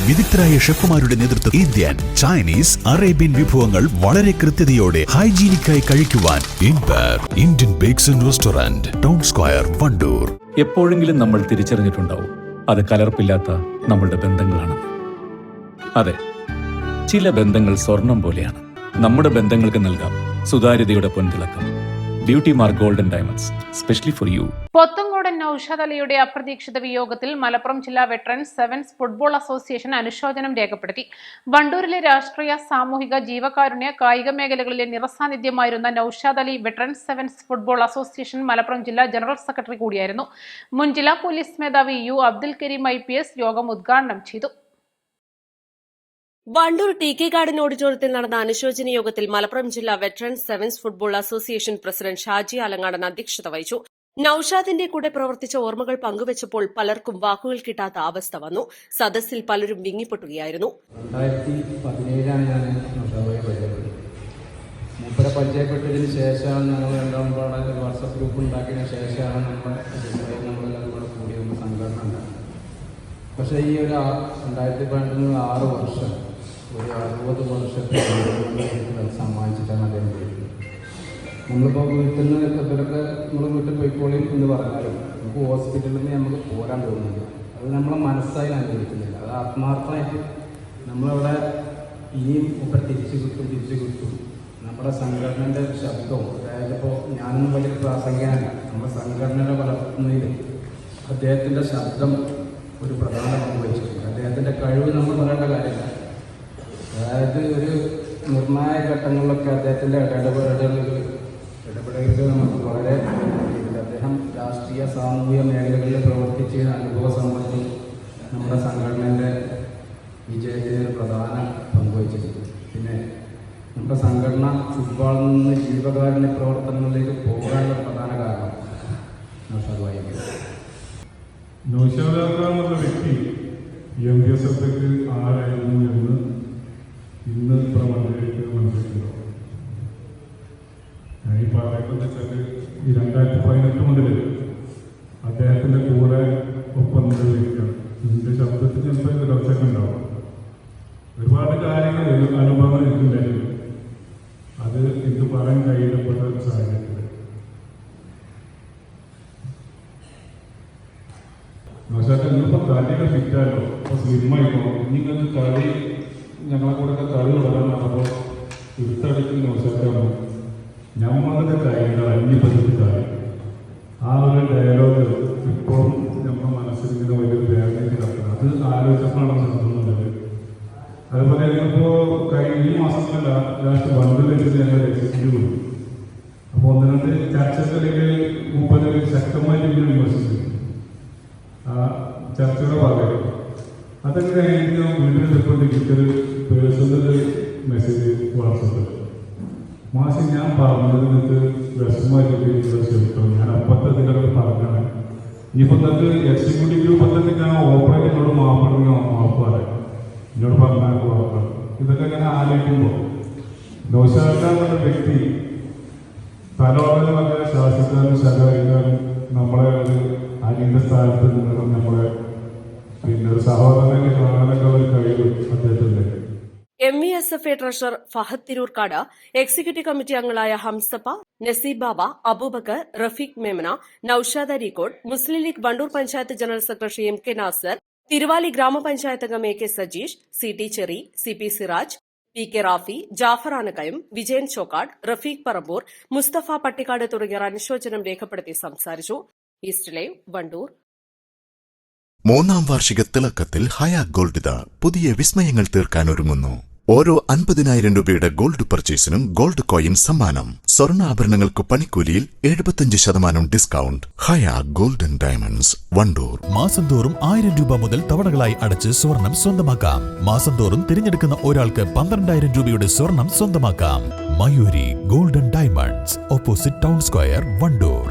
വിദഗ്ധരായ ഷെഫുമാരുടെ നേതൃത്വം Indian, Chinese, Arabian വിഭവങ്ങൾ വളരെ കൃത്യതയോടെ ഹൈജീനിക്കായി കഴിക്കുവാൻ Indian bakes and restaurant, town square, Wandoor. എപ്പോഴെങ്കിലും നമ്മൾ തിരിച്ചറിഞ്ഞിട്ടുണ്ടാവും അത് കലർപ്പില്ലാത്ത നമ്മളുടെ ബന്ധങ്ങളാണ്. അതെ, ചില ബന്ധങ്ങൾ സ്വർണം പോലെയാണ്. നമ്മുടെ ബന്ധങ്ങൾക്ക് നൽകാം സുതാര്യതയുടെ പൊൻതിളക്കം. Beauty mark golden diamonds, specially for you. Pothankodan Noushad അലിയുടെ അപ്രതീക്ഷിത വിയോഗത്തിൽ മലപ്പുറം ജില്ലാ വെറ്ററൻസ് സെവൻസ് ഫുട്ബോൾ അസോസിയേഷൻ അനുശോചനം രേഖപ്പെടുത്തി. വണ്ടൂരിലെ രാഷ്ട്രീയ, സാമൂഹിക, ജീവകാരുണ്യ, കായിക മേഖലകളിലെ നിറസാന്നിധ്യമായിരുന്ന Noushad Ali veterans sevens football association Malappuram ജില്ലാ ജനറൽ സെക്രട്ടറി കൂടിയായിരുന്നു. മുൻ ജില്ലാ പോലീസ് മേധാവി യു അബ്ദുൽ കരീം IPS യോഗം ഉദ്ഘാടനം ചെയ്തു. വണ്ടൂർ TK ഗാർഡൻ ഓഡിറ്റോറിയത്തിൽ നടന്ന അനുശോചന യോഗത്തിൽ മലപ്പുറം ജില്ലാ veterans sevens football association president Shaji Alangadan അധ്യക്ഷത വഹിച്ചു. നൌഷാദിന്റെ കൂടെ പ്രവർത്തിച്ച ഓർമ്മകൾ പങ്കുവച്ചപ്പോൾ പലർക്കും വാക്കുകൾ കിട്ടാത്ത അവസ്ഥ വന്നു. സദസ്സിൽ പലരും വിങ്ങിപ്പൊട്ടുകയായിരുന്നു. 2017 ഞാൻ നൌഷാദുമായി പരിചയപ്പെട്ടത്. മൂപ്പരെ പരിചയപ്പെട്ടതിന് ശേഷമാണ് ഞങ്ങൾ രണ്ടാം പാടെ വാട്സപ്പ് ഗ്രൂപ്പ് ഉണ്ടാക്കിയതിന് ശേഷമാണ് നമ്മളെല്ലാം കൂടെ കൂടി നമ്മൾ സംഘടന ഉണ്ടാകുന്നത്. പക്ഷേ ഈ ഒരു 2012 6 വർഷം, ഒരു 60 വർഷത്തെ സമ്മാനിച്ചിട്ടാണ് അദ്ദേഹം പോയിട്ടുള്ളത്. നമ്മളിപ്പോൾ വീട്ടിൽ നിന്ന് ഇവരൊക്കെ നമ്മൾ വീട്ടിൽ പോയിക്കോളി എന്ന് പറഞ്ഞാലും നമുക്ക് ഹോസ്പിറ്റലിൽ നിന്ന് നമുക്ക് പോരാൻ തോന്നുന്നില്ല. അത് നമ്മളെ മനസ്സായി അനുഭവിക്കുന്നില്ല. അത് ആത്മാർത്ഥമായിട്ട് നമ്മളവിടെ ഇനിയും ഇപ്പം തിരിച്ചു കിട്ടും. നമ്മുടെ സംഘടനയുടെ ശബ്ദവും, അതായത് ഇപ്പോൾ ഞാനൊന്നും വലിയ പ്രാസംഗികനല്ല, നമ്മുടെ സംഘടനയുടെ വളർത്തുന്നതിൽ അദ്ദേഹത്തിൻ്റെ ശബ്ദം ഒരു പ്രധാന പങ്ക് വഹിച്ചിട്ടുണ്ട്. അദ്ദേഹത്തിൻ്റെ കഴിവ് നമ്മൾ പറയേണ്ട കാര്യമില്ല. അതായത് ഒരു നിർണായക ഘട്ടങ്ങളിലൊക്കെ അദ്ദേഹത്തിൻ്റെ ഇടപെടലുകൾ നമുക്ക് വളരെ അദ്ദേഹം രാഷ്ട്രീയ, സാമൂഹിക മേഖലകളിൽ പ്രവർത്തിച്ച അനുഭവ സമ്പത്തും നമ്മുടെ സംഘടനയുടെ വിജയത്തിന് ഒരു പ്രധാന പങ്ക് വഹിച്ചിട്ടുണ്ട്. പിന്നെ നമ്മുടെ സംഘടന ഫുട്ബോളിൽ നിന്ന് ജീവകാരുണ്യ പ്രവർത്തനങ്ങളിലേക്ക് പോകാനുള്ള പ്രധാന കാരണം നൗഷാദ് ഭായിയാണ്. നൗഷാദ് എന്നുള്ള വ്യക്തി MPSFക്ക് ആരായിരുന്നു എന്ന് ഇന്ന് പ്രവർത്തകർക്ക് മനസ്സിലാക്കുന്നു. ഞാൻ ഈ പറയുന്നത് വെച്ചാൽ ഈ 2018 മുതൽ അദ്ദേഹത്തിൻ്റെ കൂടെ ഒപ്പം നിന്ന വ്യക്തിയാണ്. ഇതിൻ്റെ ശബ്ദത്തിൽ ചിലപ്പോൾ കുറച്ചൊക്കെ ഉണ്ടാവും. ഒരുപാട് കാര്യങ്ങൾ അനുഭവങ്ങൾ എനിക്കുണ്ടായിരുന്നു. അത് ഇത് പറയാൻ കഴിയപ്പെട്ട ഒരു സാഹചര്യത്തിൽ നൗഷാദ് ഇന്നിപ്പോൾ കളിയൊക്കെ ഫിറ്റാലോ, ഇപ്പോൾ സ്ലിമ്മായിക്കോ, നിങ്ങൾക്ക് കളി ഞങ്ങളെ കൂടെ കളി തുടരാൻ നടക്കുമ്പോൾ എടുത്തടിക്കുന്ന നൗഷാദാണ് ഞമ്മളുടെ കാര്യങ്ങൾ 5-10 കളി. ആ ഒരു ഡയലോഗ് ഇപ്പോഴും നമ്മുടെ മനസ്സിൽ ഇങ്ങനെ വലിയൊരു വേദനയ്ക്ക് കിടക്കുന്നത്. അത് ആലോചിച്ചപ്പോഴാണ് നടത്തുന്നത്. അതുപോലെ ഞങ്ങളിപ്പോൾ ഈ മാസത്തിലല്ല ലാസ്റ്റ് വണ്ടൂരിൽ ഞങ്ങൾ എക്സിക്യൂട്ടീവ് കൊടുത്തു. അപ്പോൾ 1-2 ചർച്ചകളിൽ മുമ്പ് ശക്തമായിട്ട് ഇങ്ങനെ വിമർശിച്ചു. ചർച്ചയുടെ ഭാഗമായി അതൊക്കെ എനിക്ക് വീട്ടിൽ ഇപ്പോൾ എനിക്കൊരു പേഴ്സണൽ മെസ്സേജ് വാട്സപ്പിൽ മാസം ഞാൻ പറഞ്ഞത് നിങ്ങൾക്ക് വിഷമമായിട്ട് ക്ഷമിക്കണം. ഞാൻ അപ്പത്തെ അതിനൊക്കെ പറഞ്ഞാണ്. ഇനിയിപ്പോൾ നിങ്ങൾക്ക് എക്സിക്യൂട്ടീവ് പദ്ധതി ഞാൻ ഓപ്പറേറ്റ് എന്നോട് മാപ്പിടുന്ന മാപ്പാണ് എന്നോട് പറഞ്ഞാൽ മാപ്പാണ്. ഇതൊക്കെ ഇങ്ങനെ ആലോചിക്കുമ്പോൾ നൗഷാദ് എന്നുള്ള വ്യക്തി തലോടനമൊക്കെ ശാസിക്കാനും സഹകരിക്കാനും നമ്മളെ ഒരു അതിൻ്റെ സ്ഥാനത്ത് നിന്നും നമ്മളെ പിന്നെ ഒരു സഹോദരനെ കാണാനൊക്കെ ഒരു കഴിവ് അദ്ദേഹത്തിൻ്റെ. MESFA treasurer Fahad Tirurkkad, executive committee അംഗങ്ങളായ Hamzappa, Naseeb Baba, Aboobacker, Rafeeq Memana, Noushad Areekode, Muslim League Wandoor panchayat general secretary MK Nasar, Thiruvali ഗ്രാമപഞ്ചായത്ത് അംഗം AK Sajeesh, CT Cherry, CP Siraj, PK Rafi, Jafar Anakkayam, Vijayan Chokkad, Rafeeq Parambur, Musthafa Pattikkad തുടങ്ങിയവർ അനുശോചനം രേഖപ്പെടുത്തി സംസാരിച്ചു. East live, Wandoor. 3ാം വാർഷിക തിളക്കത്തിൽ ഹയാ ഗോൾഡ് പുതിയ വിസ്മയങ്ങൾ തീർക്കാൻ ഒരുങ്ങുന്നു. ഓരോ 50,000 രൂപയുടെ ഗോൾഡ് പർച്ചേസിനും ഗോൾഡ് കോയിൻ സമ്മാനം. സ്വർണ്ണാഭരണങ്ങൾക്ക് പണിക്കൂലിയിൽ 75% ഡിസ്കൗണ്ട്. ഹയാ ഗോൾഡൻ ഡയമണ്ട്സ്, വണ്ടൂർ. മാസം തോറും 1000 രൂപ മുതൽ തവണകളായി അടച്ച് സ്വർണം സ്വന്തമാക്കാം. മാസം തോറും തിരഞ്ഞെടുക്കുന്ന ഒരാൾക്ക് 12,000 രൂപയുടെ സ്വർണം സ്വന്തമാക്കാം. Mayuri golden diamonds, opposite town square, Wandoor.